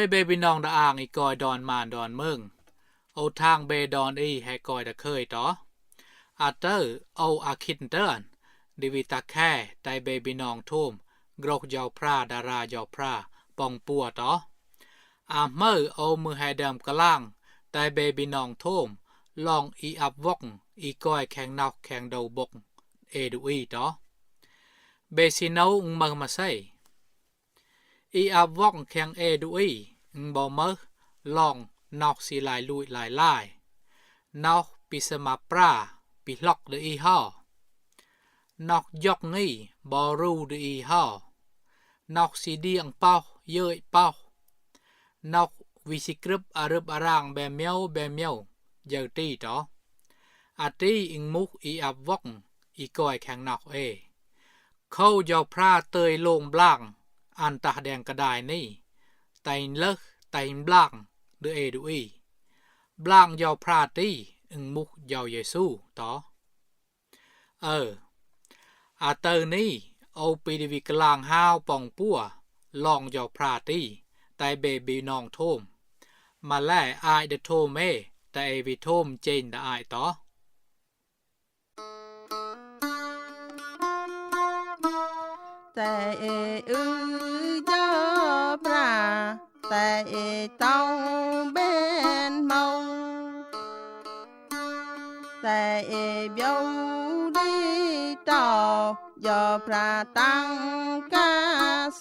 ยเบบีนองดาอ่างอีกอยดอนมานดอนเมืองเอาทางเบดอนอีให้กอยดาเคยต่ออาเตอร์เอาอาคินเตอร์ดิวิตาแค่ไตเบบีนองทุ่มกรกยาวพระดารายาวพระปองปัวต่ออาเมื่อเอามือให้เดิมกระล่างไตเบบีนองทุ่มลองอีอับวกอีกอยแข็งนอกแข็งดาวบกเอดูอีต่อเบซินเอามังมาใส่อีอับวอกแข็งเอดูอีบอมเมอลองนอกสีลายลุยลายลายนอกปิสมาปราปิล็อกเดอีห่อนอกยอกงี้บอรูเดอีห่อนอกสีเดียงเป้าเย่ยเป้านอกวิสิกรึบอารึบอารางแบบเมียวเยอะตีต่ออาตีอิงมุกอีอับวอกอีกอยแข็งนอกเอเข้ายาวพระเตยลงบล่างอันตาแดงกระดายนี่ไตเลิกไตบล่างเดอเอดูอีบล่างยาวพระตีอึงมุกยาวเยซูต่ออาเตอร์นี่เอาปีดีวิกลางห้าวปองปัวลองยาวพระตีไตเบบีนองโทมมาแล่อายเดโทเมแต่เอวิโทมเจนดาอายต่อแต่เจ้าพระแต่ต้องเป็นเมาแต่เบี้ยวดีต่อยอพระตั้งกา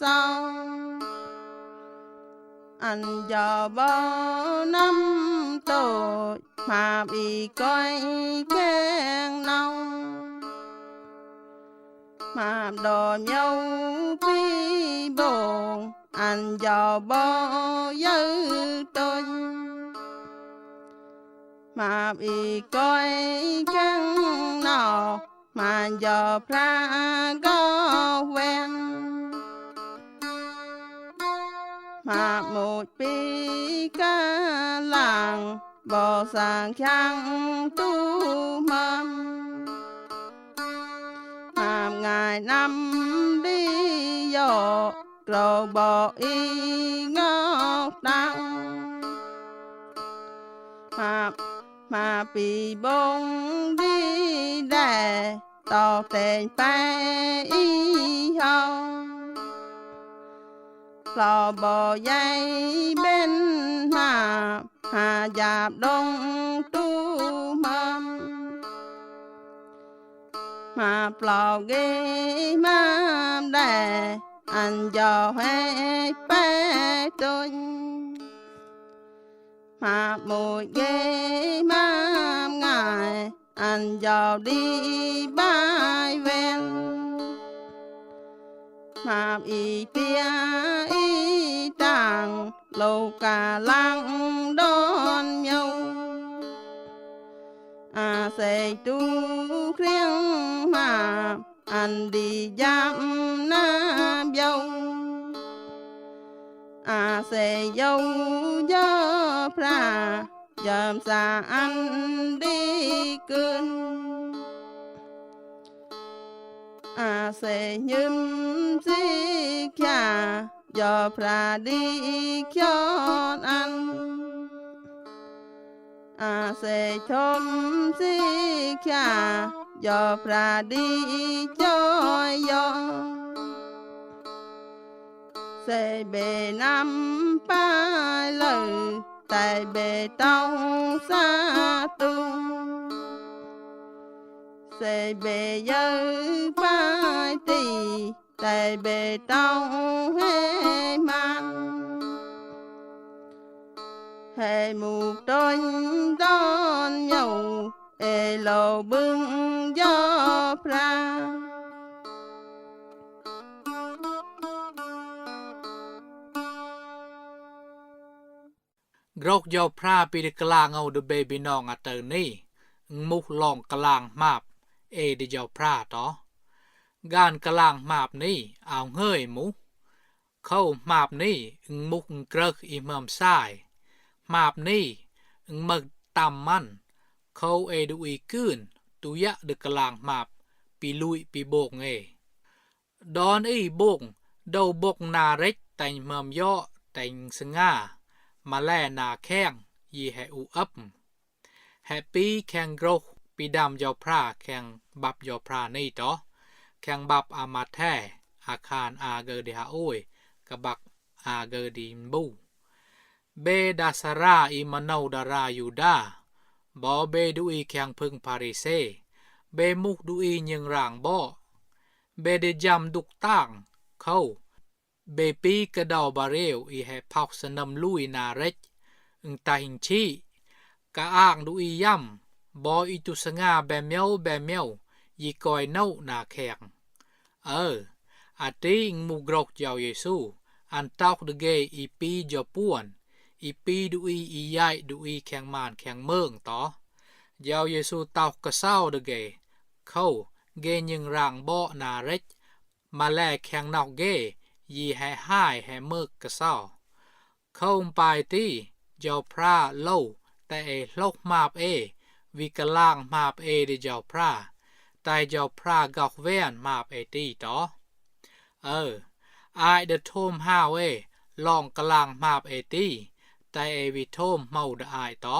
สองอันยอบน้ำโตมาบีก้อยแกงน้องมาดอนยาวปีบงอันยาวบ่เยอะตนมาบีก้อยกังนอมายอพระก็เวนมาหมดปีกะหลังบ่สร้างช่างตู้มันงายนำดีโยกรบอีงอกดังมาปีบงดีแดต่อเป็นไปอีหองปลอบใหญ่เป็นมาหาหยาบดงตู้มันมาเปล่าเกมาได้อันยอให้ไปจนมาหมดเกมาง่ายอันยอดีบายเวนมาอีเตียอีต่างโลกาลังดอนเมียวใส่ตูเครียงมาอันดียำน้ำเยาใส่เยาเยาพระยำสาอันดีเกินใส่ยืมสิแค่ยอพระดีเขียนอันเสชมสิขายอพระดีจอยยอเสเบนำไปเลยแต่เบต้องสาตุเสเบเยอะไปตีแต่เบต้องให้มันให้หมูต้นดอนเหยาโลบึงยอพระกรกยาวพระปีดกลางเอาเดเบบีนองอาเตอร์นี่มุกลองกลางมาบเดยาวพระต่องานกลางมาบนี่เอาเงยหมูเข้ามาบนี่มุกเกรกอีเมือมซ้ายมาบนี่มึกตำมันเขาดูอีกืนตุยะเดกลางมาบปีลุยปีโบกดอนอีโบกดาวบกนาเร็กแต่เมือมย่อ แต่งสง่ามาแล่นาแข้งยีแหอูอับแฮปปี้แข่งโกรกปีดำยาวพระแข่งบับยาวพระนี่ต่อแข่งบับอามาแท้อาคารอาเกเดียโอ้ยกะบักอาเกดีมบูเบดาสราอิมานาวดารายูดาบอเบดูอีแข่งพึงพาริเซเบมุกดูอียังร่างบ่เบเดจำดุกตั้งเขาเบปีกระดาวบาเรลอีแหพักสนำลุยนาเร็จอึงตาหิงชีกะอ้างดูอีย่ำบออีตุสงาแบเมียวยีกอยเน่านาแข็งอาทิงมุกรกเจ้าเยซูอันตอกดเกอีปีจอป่วนอีปีดูอีใหญ่ดูอีแข็งมานแข็งเมืองต่อเจ้าเยซูตอกกระเศร้าดเกเขาเกยังร่างบ่อนาเร็จมาแลแข็งนอกเกยีแห่ห้ายแห่เมือกกระเศร้าเข้าไปที่เจ้าพระเล่าแต่โลกมาบวิกลางมาบเดเจ้าพระแต่เจ้าพระกอกเวียนมาบตีต่อไอเดโทมห้าวลองกลางมาบตีแต่วิโทมเมาดไอต่อ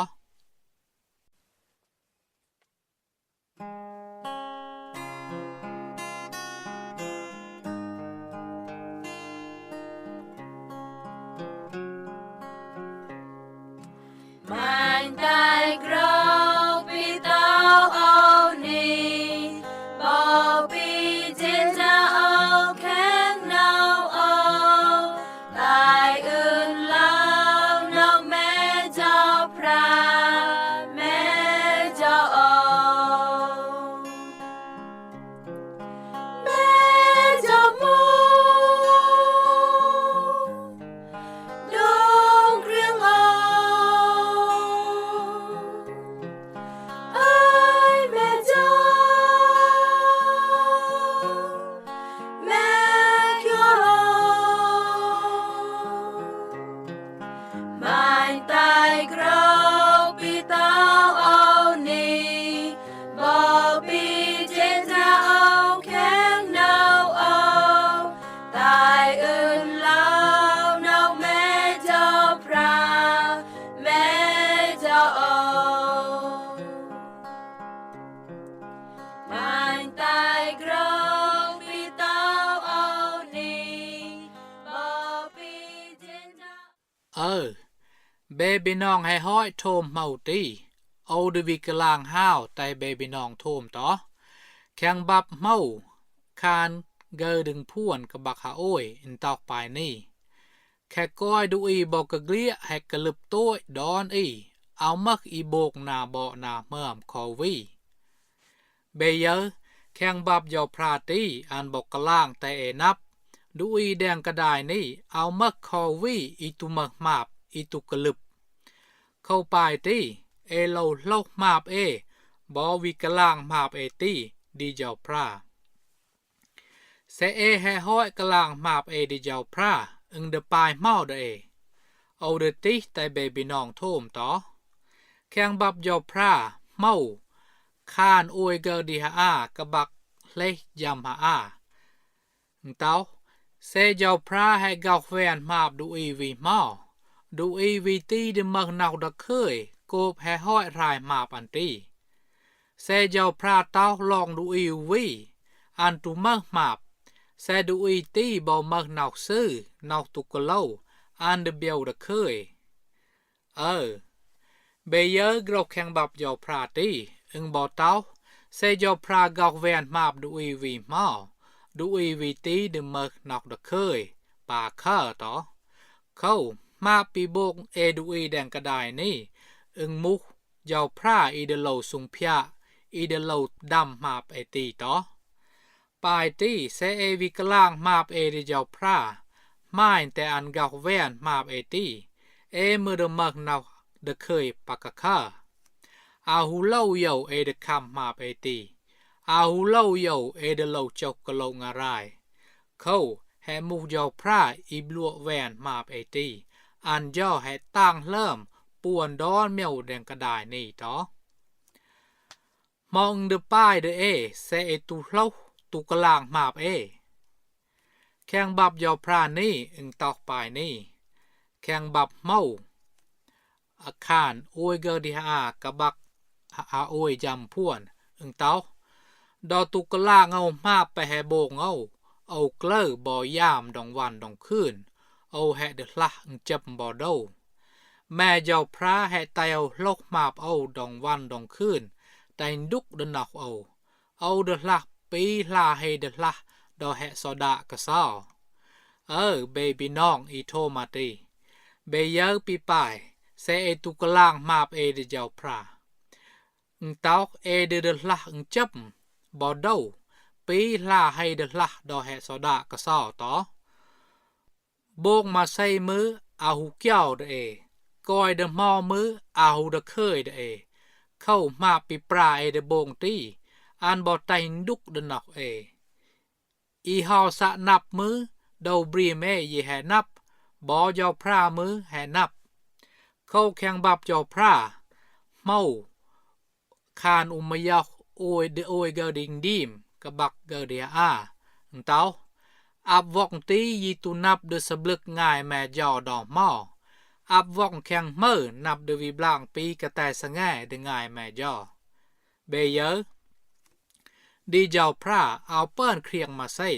เบบีน้องให้ห้อยโทมเมาตีเอาดวิกลางห้าวแต่เบบีน้องโทมต่อแข่งบับเมาคานเกอดึงพ่วนกับบักหาโอ้ยอินตอกไปนี่แค่ก้อยดูอีบอกกะเกลี้ยให้กระลึบโต้ดอนเอามักอีโบกนาเบานาเมื่อมคอวีเบเยอแข่งบับยาวพราตีอันบอกกล่างแต่นับดูอีแดงกระดายนี่เอามักคอวีอีตุมักมาบอีตุกลึบเข้าไปตีโลโลกมาบบอวิกลางมาบตีดีเจ้าพระเสให้ห้อยกลางมาบดีเจ้าพระอึงเดปายเมาเดเอาเดตีแต่เบบีน้องโทมต่อแข่งบับเจ้าพระเมาคานอวยเกอดีฮาอากะบักเล็กยำฮาอาเต้าเสเจ้าพระให้เกาแฟนมาบดูอีวีเมาดูอีวีตีเดมักนาวดะเคยโกบแห่ห้อยรายมาปันตีเสเจ้าพระเต้าลองดูอีวีอันตุมักมาบเสดูอีตีบอมักนาวซื้อนาวตุกเล่าอันเดเบียวดะเคยเบเยอร์กรอกแข่งบับเจ้าพระตีอึงบอเต้าเสเจ้าพระกอกแวนมาบดูอีวีมาดูอีวีตีเดมักนาวดะเคยปาข้าต่อเขามาปีโบกดูอีแดงกระไดนี่อึงมุกเจ้าพระอีเดโลสุงเพียอีเดโลดำมาบตีต่อปายตีเสวิกลางมาบเดเจ้าพระไม่แต่อันกอกแวนมาบตีมือดมักนาวเดเคยปากกะอาหูเล่าเยาเดคำมาบตีอาหูเล่าเยาเดโลจกกะโลงารายเขาแหมุกเจ้าพระอีบลัวแวนมาบตีอันเจ้าให้ตั้งเริ่มป่วนดอนเมียวแดงกระดายนี่ต่อมองเดป้ายเดเสตุเล่าตุกลางมาบแข่งบับยาวพระนี่อึงตอกปายนี่ แข่งบับเมาอาคารโอยเกอร์ดิฮากะบักอาโอยจำพ่วนอึงเต้าดอตุกล่าเงามาไปแหโบงเอาเกลือบอยามดองวันดองคืนเอาแหเดละอึงจับบอดเอาแม่เจ้าพระแหเตียวลกมาบเอาดองวันดองคืนแต่ดุกเดินนักเอาเดละปีลาให้เดละดอแหสดากะซ้าเบบีน้องอีโทมาตีเบเยอร์ปีปายเซเอตุกลางมาบเดเจ้าพระเต้าเดละจับบอดเอาปีลาให้เดละดอแหสดากะซ้าต่อโบกมาใส่มืออาหูเกี่ยวเดก้อยเดมอมืออาหูเดเคยเดเข้ามาปีปลาเดโบงตีอันบอไตดุกเดนักอีฮาวสะนับมือดาวบรีเมยแหนับบอเจ้าพระมือแหนับเข้าแข่งบับเจ้าพระเมาคานอุมยาโอยเกอดิงดีมกบักเกอเดียเต้าอับวงตียีตุนับเดสบลึกง่ายแม่เจ้าดอกหม้ออับวงแข่งเมื่อนับเดวิบลางปีกระแตสง่ายเดง่ายแม่เจ้าเบเยอร์ดีเจ้าพระเอาเปิ้นเครียงมาใส่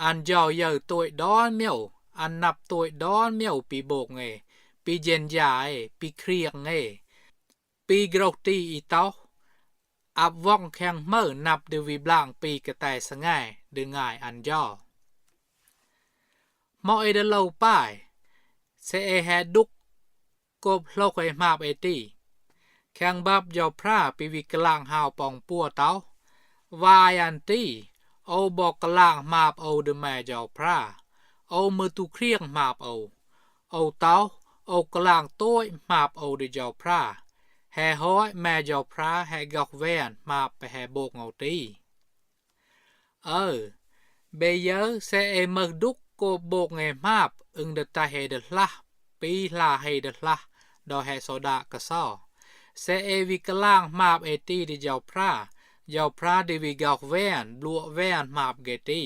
อันเจ้าเยอะตัวดอนเมียวอันนับตัวดอนเมียวปีโบกไงปีเย็นยาปีเครียงไงปีกรกตีอีเต้าอับวงแข่งเมื่อนับเดวิบลางปีกระแตสง่ายเดง่ายอันเจ้ามอเอเดลป้ายเซเอแฮดุกกบโลกไอมาบเอตีแข่งบับเจ้าพระปีวิกลางหาวปองปัวเต้าวายันตีเอาบอกกลางมาบเอาเดแม่เจ้าพระเอามือตุเครียงมาบเอาเต้าเอากลางโต้ยมาบเอาเดเจ้าพระแห่ห้อยแม่เจ้าพระแห่กอกแวนมาไปแห่โบกเอาตีเบเยอร์เซเอมือดุกโกโบกไงมาบอึงเดตาเฮเดละปีลาเฮเดละดอแฮโซดากะซ้อเซเอวิกลางมาบเอตีดิเจ้าพระดิวิกอกแวนบลัวแวนมาบเกตี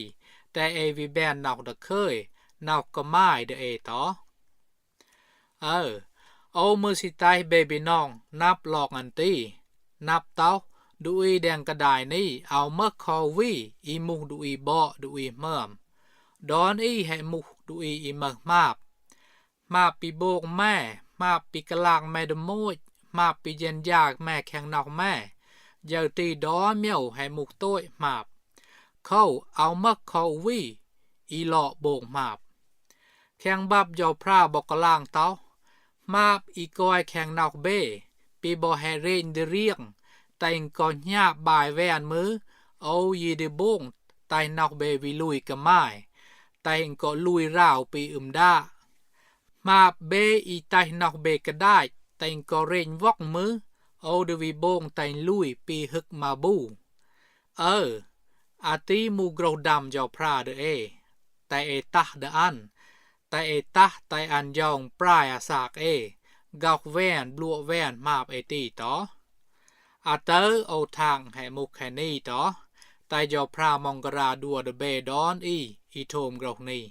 แต่เอวิแบนนอกเดเคยนอกก็ไม่เดต่อเอามือสิตายเบบีน้องนับหลอกอันตีนับเต้าดูอีแดงกระดายนี่เอาเมื่อคอวีอีมุกดูอีบ่ดูอีเมื่อมดอนอีให้มุกดูอีเมื่อมาปีโบกแม่มาปีกลางแม่ดมูดมาปีเย็นยากแม่แข่งนอกแม่เยาตีดอเมียวให้มุกโต้ยมาบเข้าเอาเมื่อคอวีอีหล่อโบกมาบแข่งบับเจ้าพระบอกกลางเต้ามาบอีกอยแข่งนอกเบปีบอแฮเรนเดเรียงแต่งก่อนหญ้าบายแวนมือเอายีเดบงไตนอกเบวิลุยกะไม้แต่งก็ลุยราวปีด้ามาเบอีไตนอกเบก็ได้แต่งก็เร่งวอกมือเอาเดวิบงแต่งลุยปีฮึกมาบูอาตีมูกรดำเจ้าพระเดแต่เอตะเดอันแต่เอตะแต่อันยองปลายอาสากกอกแวนบลัวแวนมาบเอตีต่ออาเตอร์เอาทางให้มุกแค่นี้ต่อแต่เจ้าพระมองกราดัวเดเบดอนอีโทมกรกนี้